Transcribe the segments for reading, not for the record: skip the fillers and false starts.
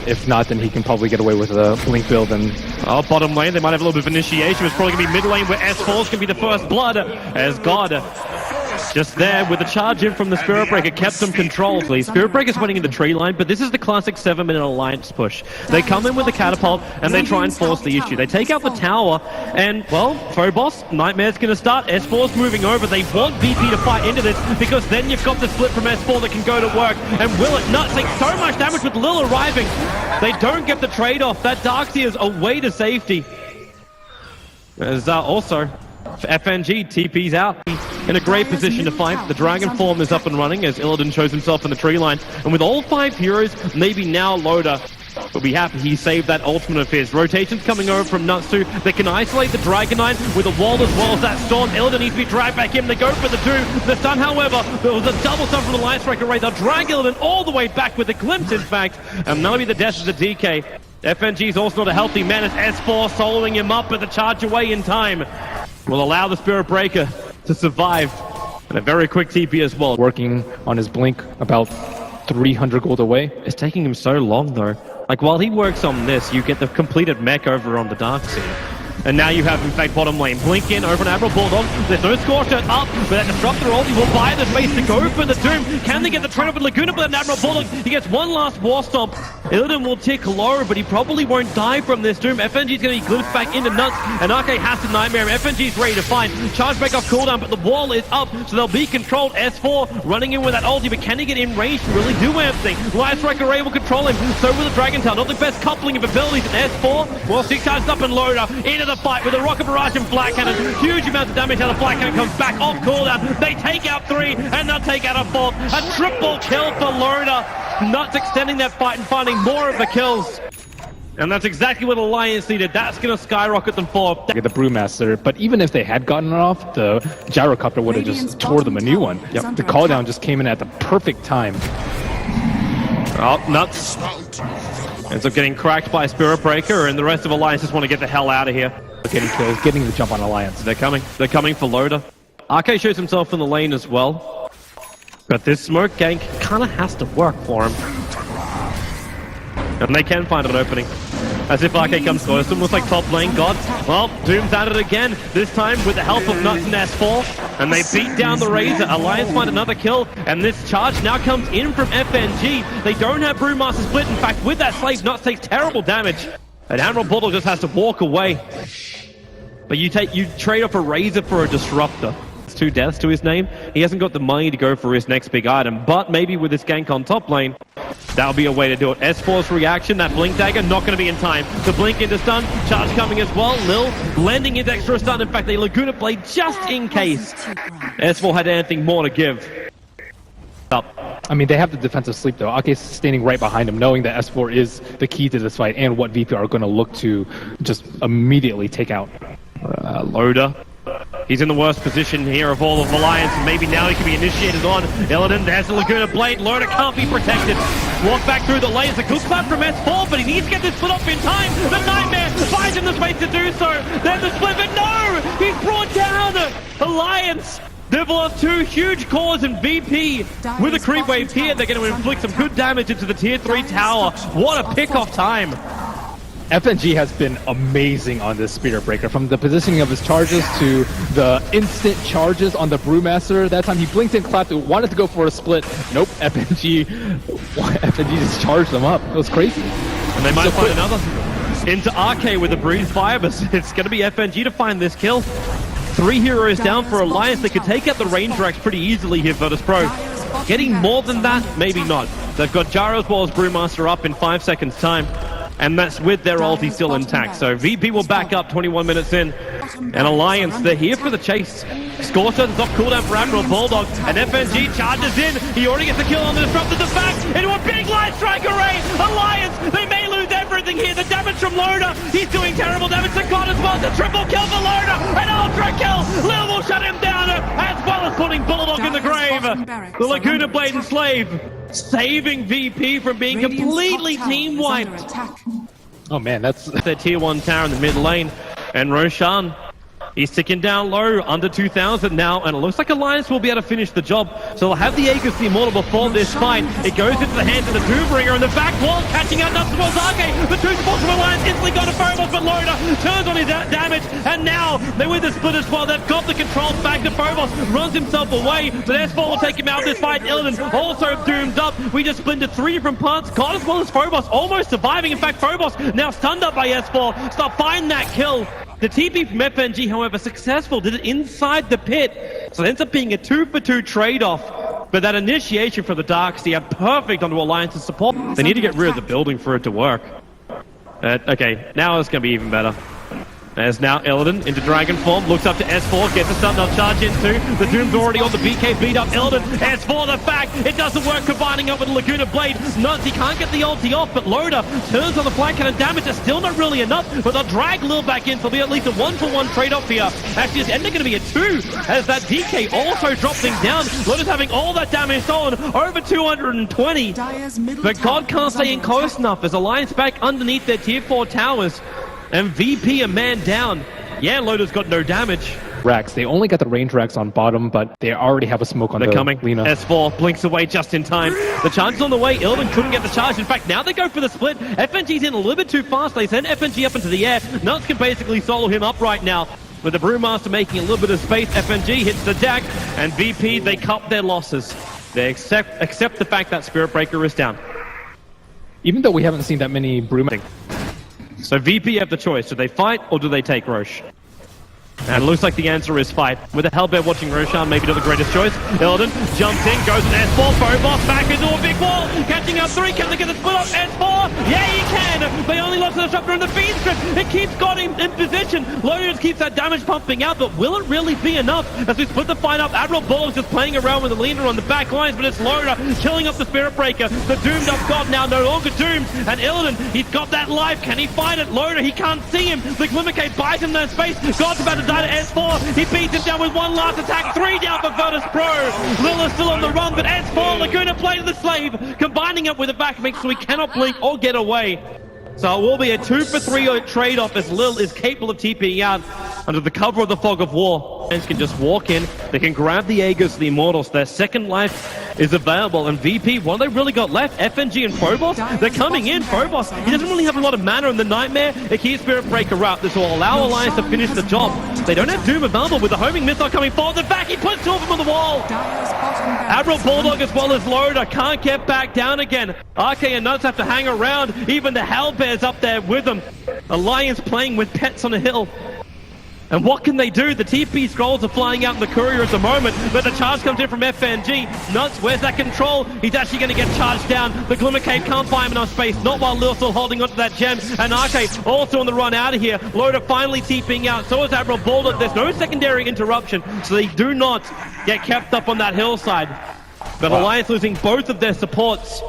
If not, then he can probably get away with a blink build and... Oh, bottom lane, they might have a little bit of initiation. It's probably going to be mid lane where S4's going to be the first blood, as God just there with the charge in from the Spirit Breaker kept them controlled. Spirit Breaker's waiting in the tree line, but this is the classic 7-minute alliance push. They come in with the catapult and they try and force the issue. They take out the tower and, well, Phobos, Nightmare's going to start. S4's moving over. They want VP to fight into this because then you've got the split from S4 that can go to work. And will it not take so much damage with Lil arriving? They don't get the trade-off. That Darkseer's away to safety. There's also FNG TP's out in a great position to fight. The Dragon form is up and running as Illidan shows himself in the tree line. And with all 5 heroes, maybe now Loda will be happy he saved that ultimate of his. Rotations coming over from Nutsu. They can isolate the Dragon Knight with a wall as well as that Storm. Illidan needs to be dragged back in. They go for the Doom. The stun, however, there was a double stun from the Light Striker Ray. They'll drag Illidan all the way back with a glimpse, in fact. And that'll be the death of the DK. FNG's also not a healthy man as S4 soloing him up, but the charge away in time will allow the Spirit Breaker to survive. And a very quick TP as well. Working on his blink about 300 gold away. It's taking him so long though. Like while he works on this, you get the completed mech over on the Darkseer. And now you have, in fact, bottom lane. Blink in over an Admiral Bulldog. There's no Scorcher up, but that Disruptor ulti will buy the space to go for the Doom. Can they get the trade-off with Laguna? But an Admiral Bulldog, he gets one last War Stomp. Illidan will tick low, but he probably won't die from this Doom. FNG's going to be glimpsed back into Nuts, and RK has to Nightmare him. FNG's ready to fight. Charge back off cooldown, but the wall is up, so they'll be controlled. S4 running in with that ulti, but can he get in range to really do anything? Light Striker Ray will control him, so will the Dragon Tail. Not the best coupling of abilities in S4. Well, 6 charges up and Loda into the fight with a Rocket Barrage and Black Cannon. Huge amounts of damage out of Black Cannon comes back off cooldown. They take out 3 and they'll take out a 4th. A triple kill for Loda. Nuts extending that fight and finding more of the kills. And that's exactly what Alliance needed. That's going to skyrocket them forward. The Brewmaster, but even if they had gotten it off, the Gyrocopter would have just tore them a new one. Yep. The call down just came in at the perfect time. Oh, Nuts ends up getting cracked by Spirit Breaker, and the rest of Alliance just want to get the hell out of here. Getting kills, getting the jump on Alliance. They're coming. They're coming for Loda. RK shows himself in the lane as well. But this smoke gank kind of has to work for him. And they can find an opening. As if RK comes close, almost like top lane God. Well, Doom's at it again, this time with the help of Nuts and S4. And they beat down the Razor. Alliance find another kill, and this charge now comes in from FNG. They don't have Brewmaster split. In fact, with that Slave, Nuts takes terrible damage. And Admiral Bulldog just has to walk away. But you trade off a Razor for a Disruptor. It's 2 deaths to his name. He hasn't got the money to go for his next big item, but maybe with this gank on top lane, that'll be a way to do it. S4's reaction, that Blink Dagger, not going to be in time. The Blink into stun, charge coming as well. Lil lending his extra stun. In fact, they Laguna Blade just in case S4 had anything more to give. Up. I mean, they have the defensive sleep though. Ake's standing right behind him, knowing that S4 is the key to this fight and what VP are going to look to just immediately take out. Loda. He's in the worst position here of all of Alliance. Maybe now he can be initiated on. Illidan, there's the Laguna Blade. Loda can't be protected. Walk back through the lanes. A good clap from S4, but he needs to get this split off in time. The Nightmare finds him the space to do so. Then the split, but no! He's brought down! Alliance! They've lost 2 huge cores in VP. With a creep wave here, they're going to inflict some good damage into the tier 3 tower. What a pick-off time. FNG has been amazing on this Spirit Breaker, from the positioning of his charges to the instant charges on the Brewmaster. That time he blinked and clapped, wanted to go for a split. Nope, FNG just charged them up. It was crazy. And they might find another. Into RK with the Breeze Fire, but it's going to be FNG to find this kill. 3 heroes down for Alliance. They could take out the range racks pretty easily here, Virtus.Pro. Getting more than that? Maybe not. They've got Gyro as well as Brewmaster up in 5 seconds time. And that's with their ulti still intact. So VP will back up 21 minutes in. And Alliance, they're here for the chase. Scorcher is off cooldown for Admiral Bulldog. And FNG charges in. He already gets a kill on the Disruptor. The back into a big Light Strike Array. Alliance, they may lose everything here. The damage from Loda. He's doing terrible damage to God as well. The triple kill for Loda. An ultra kill. Lil will shut him down. As well as putting Bulldog in the grave. The Laguna Blade and Slave saving VP from being completely team wiped. Oh man, that's their tier 1 tower in the mid lane. And Roshan He's ticking down low, under 2,000 now, and it looks like Alliance will be able to finish the job. So they'll have the Aegis the Immortal before this fight. It goes into the hands of the Doombringer in the back wall, catching out Nuts towards Arcade. The two supports from Alliance instantly got to Phobos, but Loda turns on his damage, and now they're with the split as well. They've got the controls back to Phobos, runs himself away, but S4 will take him out of this fight. Illidan also doomed up. We just splintered 3 different parts, God as well as Phobos, almost surviving. In fact, Phobos now stunned up by S4. Stop finding that kill. The TP from FNG, however, successful, did it inside the pit. So it ends up being a 2-for-2 trade-off. But that initiation for the Darkseer, perfect onto Alliance's support. They need to get rid of the building for it to work. Okay, now it's going to be even better. There's now Illidan into Dragon form, looks up to S4, gets a stun, they'll charge into. The Doom's already on the BK, beat up Illidan. S4 the back, it doesn't work, combining up with the Laguna Blade. Nuts, he can't get the ulti off, but Loda turns on the flank and damage is still not really enough, but they'll drag Lil back in, so there'll be at least a 1-for-1 trade-off here. Actually, it's ending going to be a 2, as that DK also drops things down. Loda's having all that damage on, over 220. But God can't stay in close enough, as Alliance back underneath their tier 4 towers. And VP a man down. Yeah, Loda's got no damage. Racks. They only got the range racks on bottom, but they already have a smoke on They're the coming. Lina. S4 blinks away just in time. The charge is on the way. Illidan couldn't get the charge. In fact, now they go for the split. FNG's in a little bit too fast. They send FNG up into the air. Nuts can basically solo him up right now. With the Brewmaster making a little bit of space, FNG hits the deck, and VP, they cut their losses. They accept the fact that Spirit Breaker is down. Even though we haven't seen that many Brewmasters. So VP have the choice. Do they fight or do they take Roche? And it looks like the answer is fight. With the Hellbear watching Roshan, maybe not the greatest choice. Illidan jumps in, goes on S4, Phobos back into a big wall, catching up 3, can they get the split up? S4, yeah you can! They only lost the disruptor in the feed script. It keeps got him in position. Lotus keeps that damage pumping out, but will it really be enough? As we split the fight up, Admiral Bullock's just playing around with the leader on the back lines, but it's Loda killing up the Spirit Breaker. The doomed up God now no longer doomed, and Illidan, he's got that life. Can he find it? Loda, he can't see him. The Glimmercade buys him that space. God's about to die to S4. He beats him down with one last attack. 3 down for Virtus.Pro. Lilla's still on the run, but S4, Laguna Blade of the Slave, combining it with the back mix so he cannot blink or get away. So it will be a 2-for-3 trade-off as Lil is capable of TPing out under the cover of the Fog of War. Fans can just walk in, they can grab the Aegis, the Immortals, their second life is available, and VP, what have they really got left? FNG and Phobos? They're coming in. Phobos, he doesn't really have a lot of mana in the Nightmare. It keeps Spirit Breaker out. This will allow Alliance to finish the job. They don't have Doom available with the homing missile coming forward. The back, he puts 2 of them on the wall. Admiral Bulldog as well as Loda can't get back down again. RK and Nuts have to hang around. Even the Hellbear's up there with them. Alliance playing with pets on a hill. And what can they do? The TP scrolls are flying out in the courier at the moment, but the charge comes in from FNG. Nuts, where's that control? He's actually going to get charged down. The Glimmercade can't buy him enough space, not while Lil still holding onto that gem. And Arcade also on the run out of here. Loda finally TPing out, so is Admiral Boulder. There's no secondary interruption, so they do not get kept up on that hillside. But wow. Alliance losing both of their supports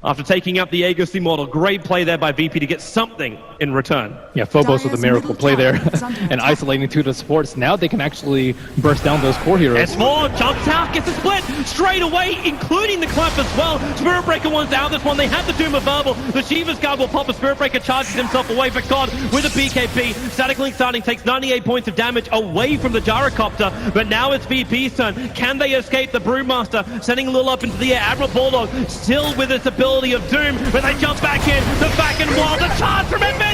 after taking out the Aegis Immortal. Great play there by VP to get something in return. Yeah, Phobos with a miracle play there and isolating 2 of the supports. Now they can actually burst down those core heroes. S4 jumps out, gets a split straight away, including the Clamp as well. Spirit Breaker one's down this one. They have the Doom available. The Shiva's Guard will pop a Spirit Breaker, charges himself away, but God with a BKB. Static Link starting takes 98 points of damage away from the Gyrocopter, but now it's VP's turn. Can they escape the Brewmaster? Sending Lil up into the air. Admiral Bulldog still with its ability of Doom, but they jump back in. The back and wall, the charge from FNG!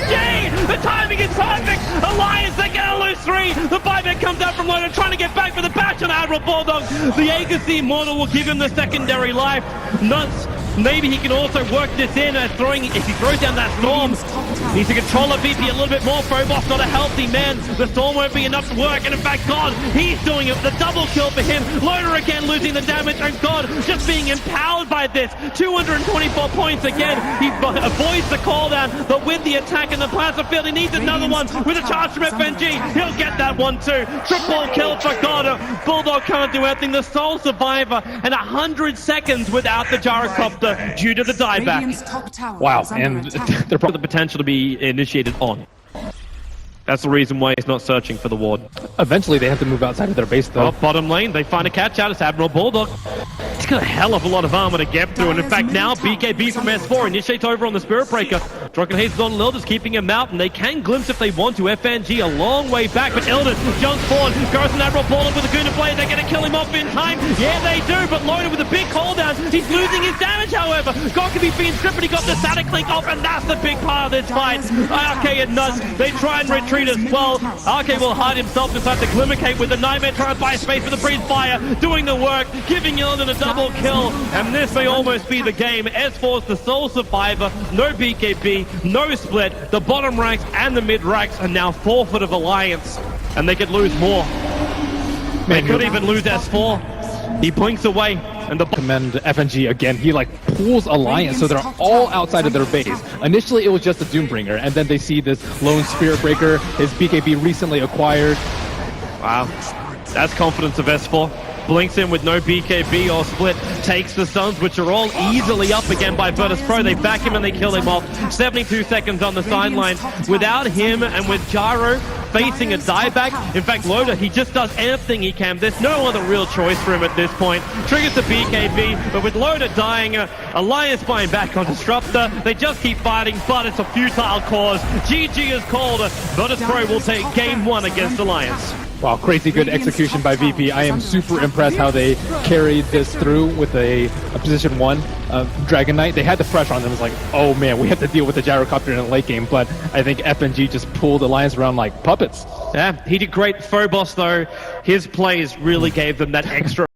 The timing is perfect! Alliance, they're gonna lose 3! The buyback comes out from Loda, trying to get back for the patch on Admiral Bulldog. The Aegis the Immortal will give him the secondary life. Nuts, maybe he can also work this in as if he throws down that Storm. Needs to control a VP a little bit more. Phobos not a healthy man. The Storm won't be enough to work, and in fact, God, he's doing it. The double kill for him. Loda again losing the damage, and God just being empowered by this. 224 points again. He avoids the call down, but with the attack in the plasma field, he needs another one. With a charge from FNG, he'll get that one too. Triple kill for God. Bulldog can't do anything. The sole survivor, and 100 seconds without the Gyrocopter due to the dieback. Wow, and they're probably the potential to be initiated on. That's the reason why he's not searching for the ward. Eventually, they have to move outside of their base, though. Oh, bottom lane, they find a catch out. It's Admiral Bulldog. He's got a hell of a lot of armor to get through, and in fact now BKB from S4 initiates over on the Spirit Breaker. Drunken Haze is on Lil, just keeping him out, and they can glimpse if they want to. FNG a long way back, but Ilden jumps forward, goes to Admiral Bulldog with a Guna blade. They're going to kill him off in time. Yeah, they do, but Loda with a big cooldown. He's losing his damage, however. God can be being stripped, but he got the static link off, and that's the big part of this fight. RK and Nuts, they try and retreat as well. RK will hide himself inside the Glimmercate with the Nightmare trying to buy space for the Breeze Fire, doing the work, giving Ilden a double kill, and this may almost be the game. S4's the sole survivor, no BKB, no split. The bottom ranks and the mid ranks are now forfeit of Alliance, and they could lose more. They could even lose S4. He blinks away, and the Commend FNG again. He like pulls Alliance, so they're all outside of their base. Initially, it was just a Doombringer, and then they see this lone Spirit Breaker, his BKB recently acquired. Wow, that's confidence of S4. Blinks in with no BKB or split, takes the stuns, which are all easily up again by Virtus.Pro. They back him and they kill him off. 72 seconds on the sidelines. Without him and with Gyro facing a dieback, in fact, Loda, he just does anything he can. There's no other real choice for him at this point. Triggers the BKB, but with Loda dying, Alliance buying back on Disruptor. They just keep fighting, but it's a futile cause. GG is called. Virtus.Pro will take game 1 against Alliance. Wow, crazy good execution by VP. I am super impressed how they carried this through with a position 1 Dragon Knight. They had the pressure on them. It was like, oh man, we have to deal with the Gyrocopter in the late game, but I think FNG just pulled Alliance around like puppets. Yeah, he did great. Phobos, though, his plays really gave them that extra